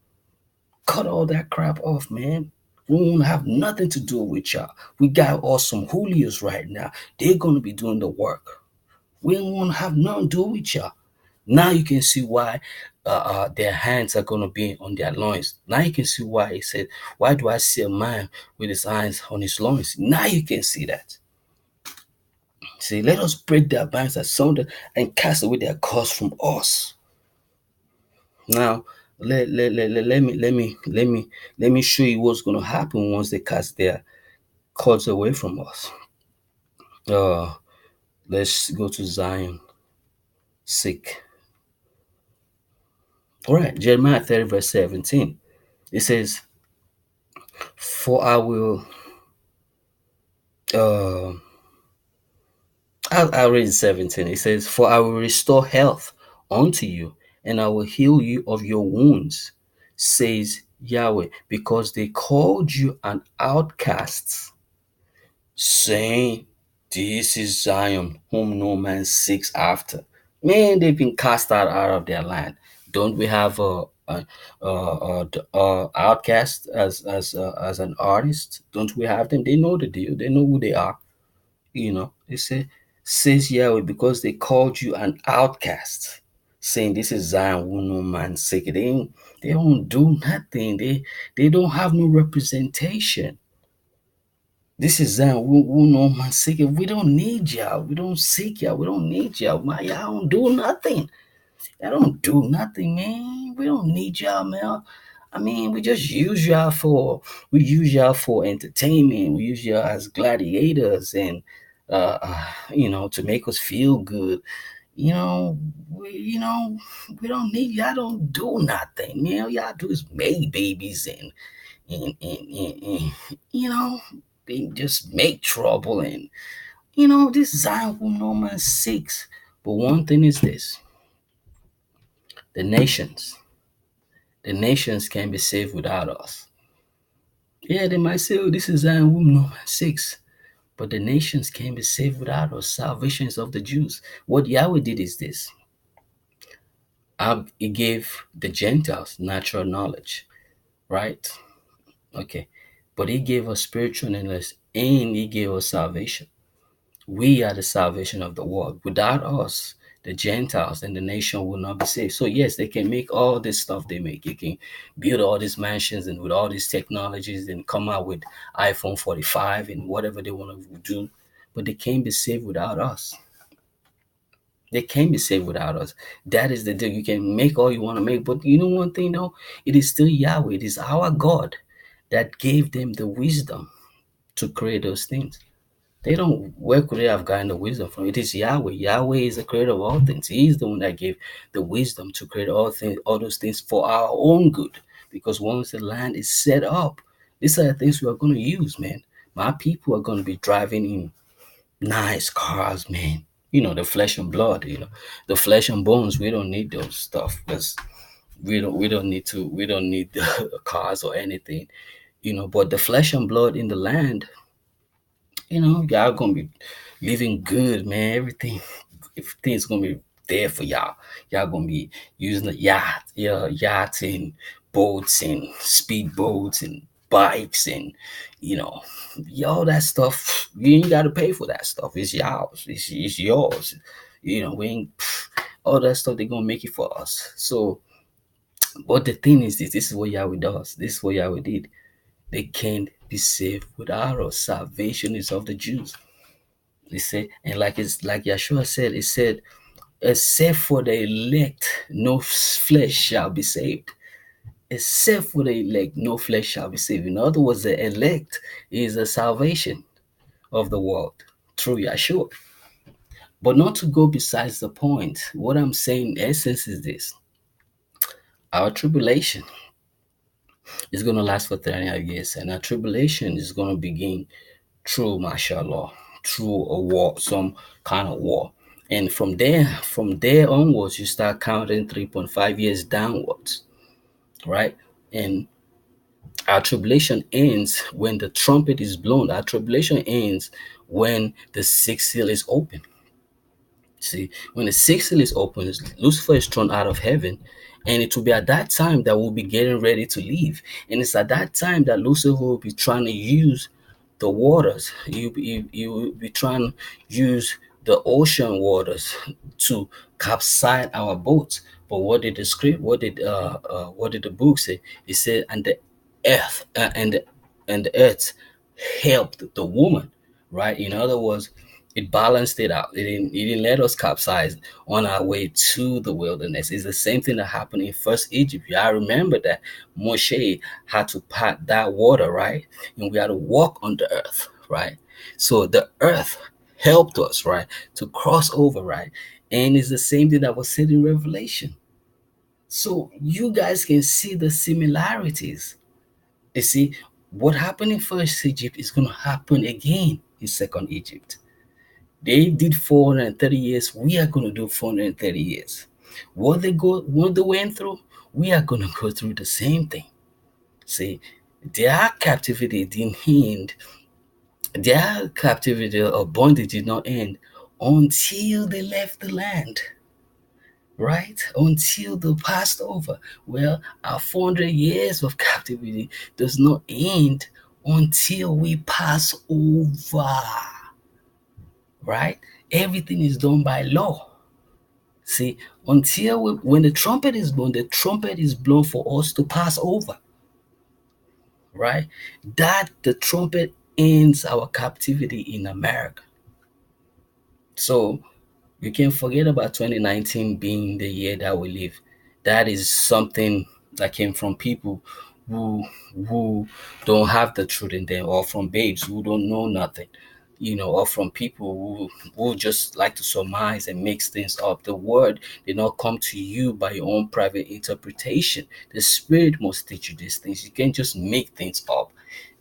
Cut all that crap off, man. We won't have nothing to do with y'all. We got awesome Julius right now. They're gonna be doing the work. We don't want to have nothing to do with y'all. Now you can see why their hands are going to be on their loins. Now you can see why he said, why do I see a man with his hands on his loins? Now you can see that. See, let us break their bands asunder and cast away their cords from us. Now, let me show you what's going to happen once they cast their cords away from us. Uh, let's go to Zion. Sick. All right, Jeremiah 30, verse 17. It says, for I will uh I'll read 17. It says, for I will restore health unto you, and I will heal you of your wounds, says Yahweh, because they called you an outcast, saying, This is Zion, whom no man seeks after. Man, they've been cast out of their land. Don't we have outcast as an artist? Don't we have them? They know the deal. They know who they are. They say, says Yahweh, because they called you an outcast, saying this is Zion, whom no man seek. They don't do nothing. They don't have no representation. This is Zion, who no man seek. We don't need y'all. We don't seek y'all. We don't need y'all. Man, y'all don't do nothing. Y'all don't do nothing, man. We don't need y'all, man. I mean, we use y'all for entertainment. We use y'all as gladiators and to make us feel good. We don't need y'all. Don't do nothing, man. Y'all do is make babies and they just make trouble and this Zion will no man seeks. But one thing is this: the nations, the nations can be saved without us. Yeah, they might say, "Oh, this is Zion whom no man seeks," but the nations can be saved without us. Salvation is of the Jews. What Yahweh did is this: He gave the Gentiles natural knowledge, right? Okay, but He gave us spiritual knowledge and He gave us salvation. We are the salvation of the world. Without us, the Gentiles and the nation will not be saved. So yes, they can make all this stuff they make. You can build all these mansions and with all these technologies and come out with iPhone 45 and whatever they want to do, but they can't be saved without us. They can't be saved without us. That is the deal. You can make all you want to make, but you know one thing though? It is still Yahweh. It is our God that gave them the wisdom to create those things. They don't, where could they have gotten the wisdom from? It is Yahweh. Yahweh is the creator of all things. He's the one that gave the wisdom to create all things, all those things for our own good. Because once the land is set up, these are the things we are going to use, man. My people are going to be driving in nice cars, man. The flesh and blood, the flesh and bones. We don't need those stuff because we don't need the cars or anything, but the flesh and blood in the land, y'all gonna be living good, man. Everything's gonna be there for y'all. Y'all gonna be using the yachts and boats and speed boats and bikes and you know, all that stuff. You ain't gotta pay for that stuff. It's yours. It's yours. We ain't all that stuff. They gonna make it for us. So, but the thing is, this is what Yahweh does. This is what Yahweh did. They can't be saved without us. Salvation is of the Jews. He said, and like Yahshua said, he said, except for the elect, no flesh shall be saved. Except for the elect, no flesh shall be saved. In other words, the elect is the salvation of the world through Yahshua. But not to go besides the point, what I'm saying in essence is this: our tribulation is going to last for 39 years, and our tribulation is going to begin through mashallah, through a war, some kind of war. And from there onwards, you start counting 3.5 years downwards, right? And our tribulation ends when the trumpet is blown. Our tribulation ends when the sixth seal is open. See, when the sixth seal is open, Lucifer is thrown out of heaven, and it will be at that time that we'll be getting ready to leave. And it's at that time that Lucifer will be trying to use the waters. You will be trying to use the ocean waters to capsize our boats. But what did the script? What did the book say? It said, and the earth and the earth helped the woman, right? In other words, it balanced it out. It didn't let us capsize on our way to the wilderness. It's the same thing that happened in first Egypt. I remember that Moshe had to part that water, right? And we had to walk on the earth, right? So the earth helped us, right, to cross over, right? And it's the same thing that was said in Revelation. So you guys can see the similarities. You see, what happened in first Egypt is going to happen again in second Egypt. They did 430 years. We are going to do 430 years. What they went through, we are going to go through the same thing. See, their captivity didn't end Their captivity or bondage did not end until they left the land, right? Until they passed over. Well, our 400 years of captivity does not end until we pass over, right? Everything is done by law. See, when the trumpet is blown, the trumpet is blown for us to pass over, right? That the trumpet ends our captivity in America. So you can forget about 2019 being the year that we live. That is something that came from people who who don't have the truth in them, or from babes who don't know nothing, or from people who just like to surmise and mix things up. The word did not come to you by your own private interpretation. The Spirit must teach you these things. You can't just make things up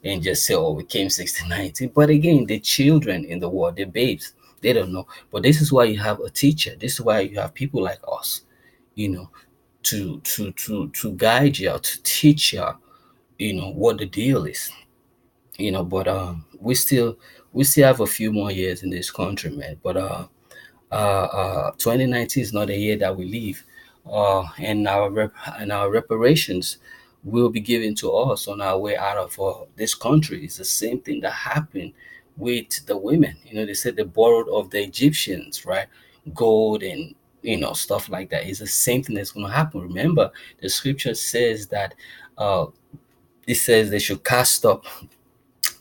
and just say, oh, we came 1619. But again, the children in the world, the babes, they don't know. But this is why you have a teacher. This is why you have people like us, you know, to guide you, to teach you, what the deal is. But we still have a few more years in this country, man. But 2019 is not a year that we leave, and our reparations will be given to us on our way out of this country. It's the same thing that happened with the women. They said they borrowed of the Egyptians, right? Gold and stuff like that. It's the same thing that's going to happen. Remember, the scripture says that uh, it says they should cast up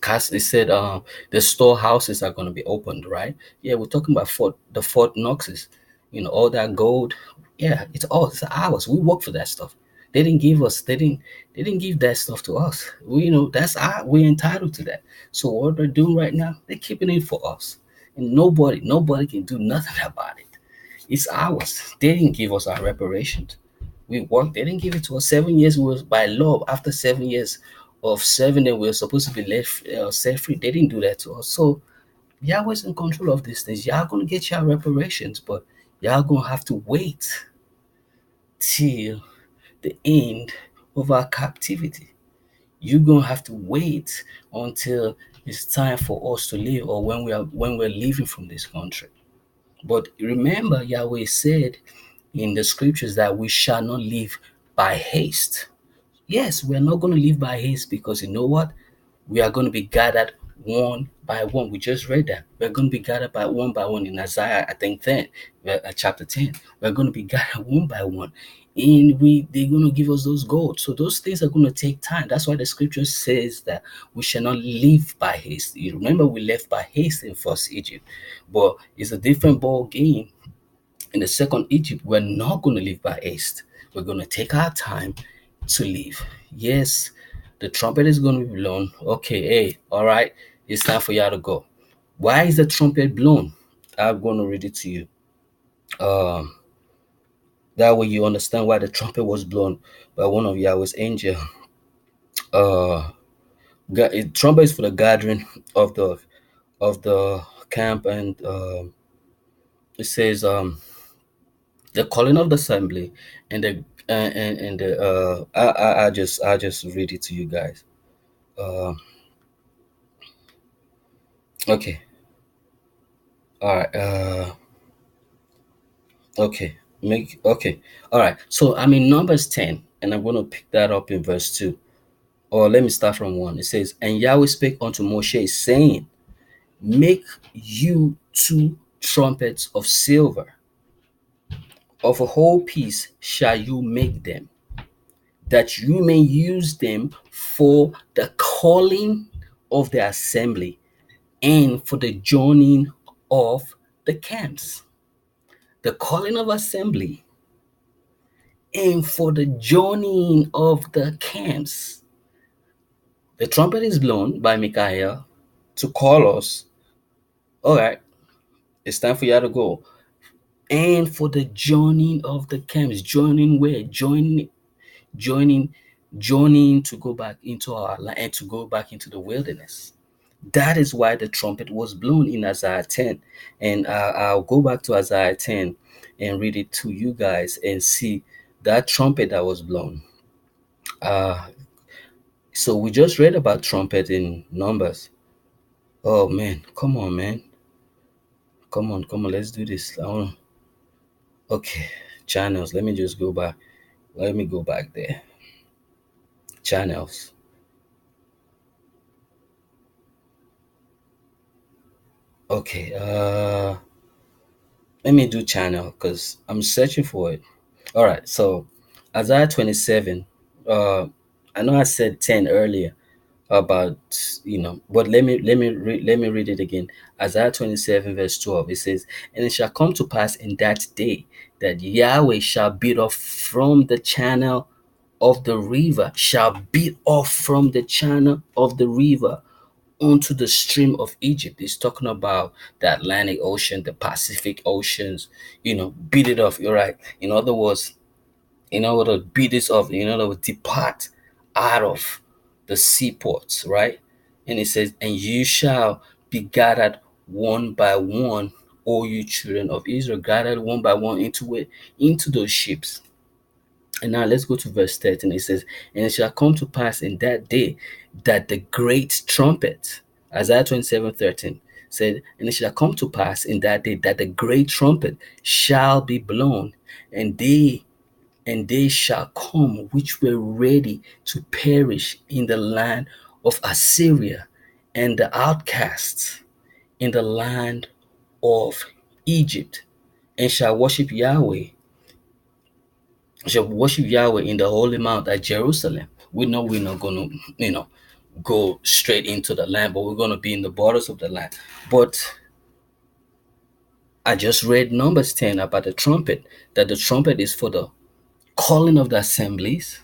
cast they said the storehouses are going to be opened, right? Yeah, we're talking about Fort Knoxes, all that gold. Yeah, it's ours. We work for that stuff. They didn't give that stuff to us. We're entitled to that. So what they're doing right now, they're keeping it for us, and nobody can do nothing about it. It's ours. They didn't give us our reparations. We worked. They didn't give it to us. 7 years was by law. After 7 years of serving them, we were supposed to be set free. They didn't do that to us. So Yahweh's in control of these things. Y'all gonna get your reparations, but y'all gonna have to wait till the end of our captivity. You're gonna have to wait until it's time for us to leave, or when we're leaving from this country. But remember, Yahweh said in the scriptures that we shall not live by haste. Yes, we're not going to live by haste, because you know what? We are going to be gathered one by one. We just read that. We're going to be gathered by one in Isaiah, I think 10, chapter 10. We're going to be gathered one by one. And they're going to give us those gold. So those things are going to take time. That's why the scripture says that we shall not live by haste. You remember we left by haste in first Egypt, but it's a different ball game in the second Egypt. We're not going to live by haste. We're going to take our time to leave. Yes, the trumpet is going to be blown. Okay, hey, all right, it's time for y'all to go. Why is the trumpet blown? I'm going to read it to you. Um, that way you understand why the trumpet was blown by one of Yahweh's angels. Uh, trumpet is for the gathering of the camp, and it says the calling of the assembly, and the I just read it to you guys. Uh, okay, all right. Okay, all right. So I'm in Numbers 10, and I'm going to pick that up in verse 2. Or let me start from 1. It says, "And Yahweh spake unto Moshe, saying, Make you 2 trumpets of silver, of a whole piece shall you make them, that you may use them for the calling of the assembly, and for the joining of the camps." The calling of assembly and for the joining of the camps. The trumpet is blown by Michael to call us. All right, it's time for you to go. And for the joining of the camps. Joining where? Joining, joining to go back into our land and to go back into the wilderness. That is why the trumpet was blown in Isaiah 10. And I'll go back to Isaiah 10 and read it to you guys and see that trumpet that was blown. Uh, so we just read about trumpet in Numbers. Oh man, come on, man. Come on, let's do this. Okay, channels. Let me just go back. Let me go back there. Channels. Okay, let me do channel because I'm searching for it. All right, so Isaiah 27. Uh, I know I said 10 earlier about, but let me read it again. Isaiah 27 verse 12. It says, "And it shall come to pass in that day that Yahweh shall beat off from the channel of the river, shall beat off from the channel of the river onto the stream of Egypt." It's talking about the Atlantic Ocean, the Pacific Oceans, beat it off. You're right. In other words, in order to beat this off, in order to depart out of the seaports, right? And it says, "And you shall be gathered one by one, all you children of Israel, gathered one by one into it, into those ships." And now let's go to verse 13. It says, "And it shall come to pass in that day that the great trumpet," Isaiah 27:13 said, "And it shall come to pass in that day that the great trumpet shall be blown, and they shall come which were ready to perish in the land of Assyria, and the outcasts in the land of Egypt, and shall worship Yahweh in the holy mount at Jerusalem." We know we're not gonna, go straight into the land, but we're gonna be in the borders of the land. But I just read Numbers 10 about the trumpet, that the trumpet is for the calling of the assemblies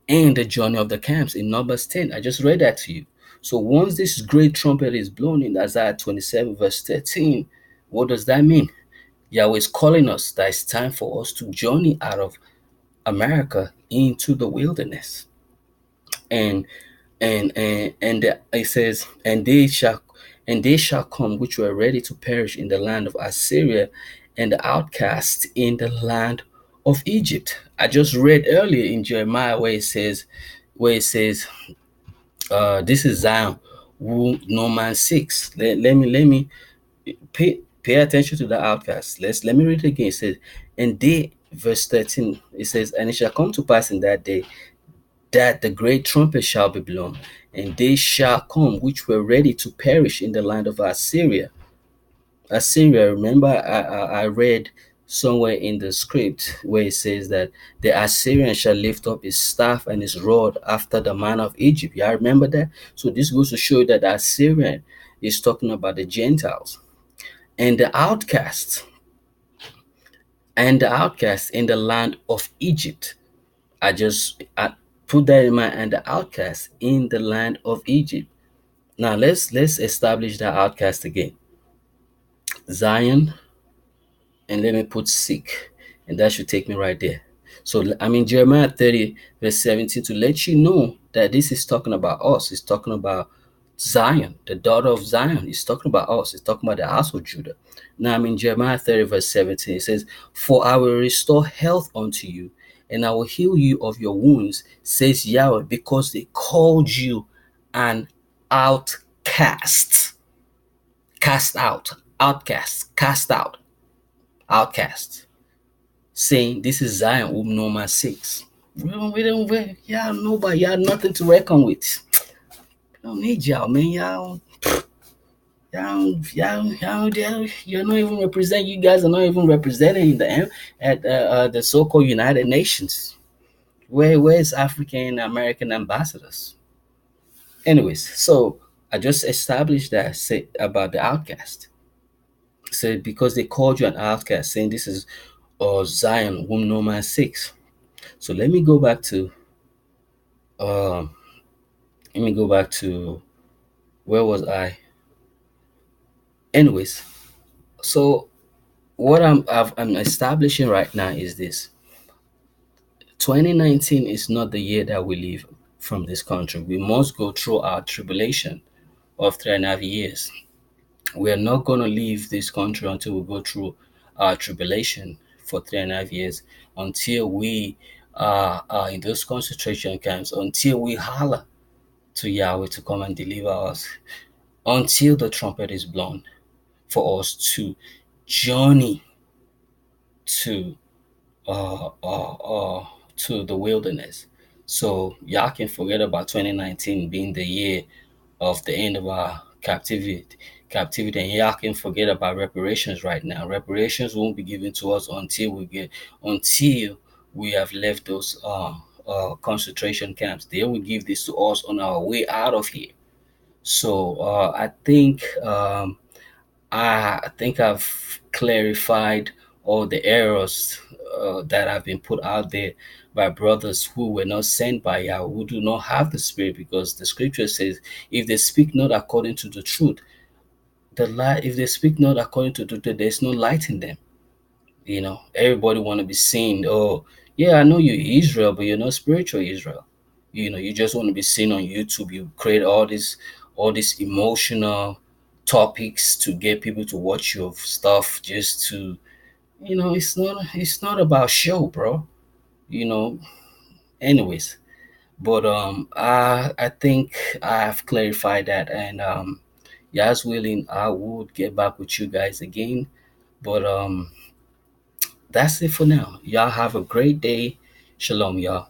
and the journey of the camps in Numbers 10. I just read that to you. So once this great trumpet is blown in Isaiah 27, verse 13, what does that mean? Yahweh is calling us that it's time for us to journey out of America into the wilderness. And it says, "And they shall come which were ready to perish in the land of Assyria, and the outcasts in the land of Egypt." I just read earlier in Jeremiah where it says, "This is Zion, who no man seeks." Let me pay attention to the outcasts. Let me read it again. It says, "And they," verse 13. It says, "And it shall come to pass in that day that the great trumpet shall be blown, and they shall come which were ready to perish in the land of Assyria." Assyria, remember, I read somewhere in the script where it says that the Assyrian shall lift up his staff and his rod after the manner of Egypt. Yeah, remember that? So this goes to show that the Assyrian is talking about the Gentiles and the outcasts in the land of Egypt. I put that in mind, and the outcast in the land of Egypt. Now let's establish the outcast again. Zion, and let me put seek, and that should take me right there. So I'm in Jeremiah 30 verse 17 to let you know that this is talking about us. It's talking about Zion, the daughter of Zion. It's talking about us. It's talking about the house of Judah. Now I'm in Jeremiah 30 verse 17. It says, "For I will restore health unto you, and I will heal you of your wounds, says Yahweh, because they called you an outcast." Cast out, outcast, cast out, outcast, saying, "This is Zion whom no man seeks." Y'all nobody, y'all nothing to reckon with. We don't need y'all, man. You're not even represent. You guys are not even representing the so-called United Nations. Where's African American ambassadors? Anyways, so I just established that say about the outcast. Said because they called you an outcast, saying, "This is Zion whom no man seeks." So um let me go back to where was I? Anyways, so what I'm establishing right now is this: 2019 is not the year that we leave from this country. We must go through our tribulation of 3.5 years. We are not going to leave this country until we go through our tribulation for 3.5 years, until we are in those concentration camps, until we holler to Yahweh to come and deliver us, until the trumpet is blown for us to journey to uh, uh, uh, to the wilderness. So y'all can forget about 2019 being the year of the end of our captivity, and y'all can forget about reparations right now. Reparations won't be given to us until we have left those concentration camps. They will give this to us on our way out of here. So I think I've clarified all the errors that have been put out there by brothers who were not sent by Yahweh, who do not have the Spirit, because the Scripture says, "If they speak not according to the truth, if they speak not according to the truth, there's no light in them." Everybody want to be seen. Oh, yeah, I know you're Israel, but you're not spiritual Israel. You just want to be seen on YouTube. You create all these emotional topics to get people to watch your stuff, just to, it's not about show, bro. You know. Anyways, but I think I have clarified that, and Yas willing, I would get back with you guys again. But that's it for now. Y'all have a great day. Shalom, y'all.